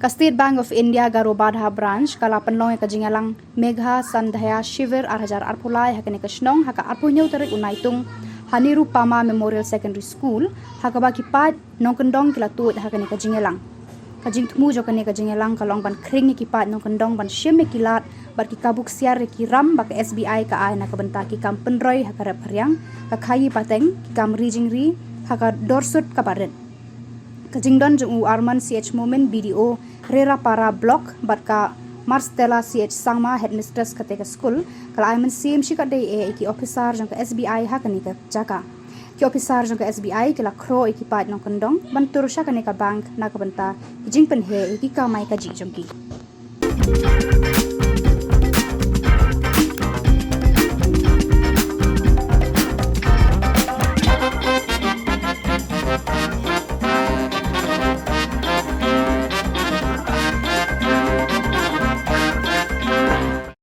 State Bank of India Garo Badha branch kala penlong ka jingalang Megha Sandhya Shivir arhajar arpulai hakane kasnong haka arpunyo tarik unaitung Haniru Pama Memorial Secondary School haka baki pat nongkendong kila tuit hakane ka jingalang kajing tmu jo kane ka jingalang kalong ban kring ki pat nongkendong ban shim kilat bar ki kabuk siar ki ram bak SBI ka ai na ka benta ki kam penroi haka rap haryang ka khayi pateng ki kam rijingri haka dorsut ka baret Kajingdon jung Arman CH Moment BDO Rera Para Block Batka Marstella CH Sangma Headmistress Kateka School Kala Ayman CM Shika Day Iki Officer jang ka SBI Hakanika Jaka Ki Officer jang ka SBI Kila Kro Iki Pat Nong Kondong Bantur Shakanika Bank Nakabanta Kijing Penhe Iki Kamay Kaji Jongki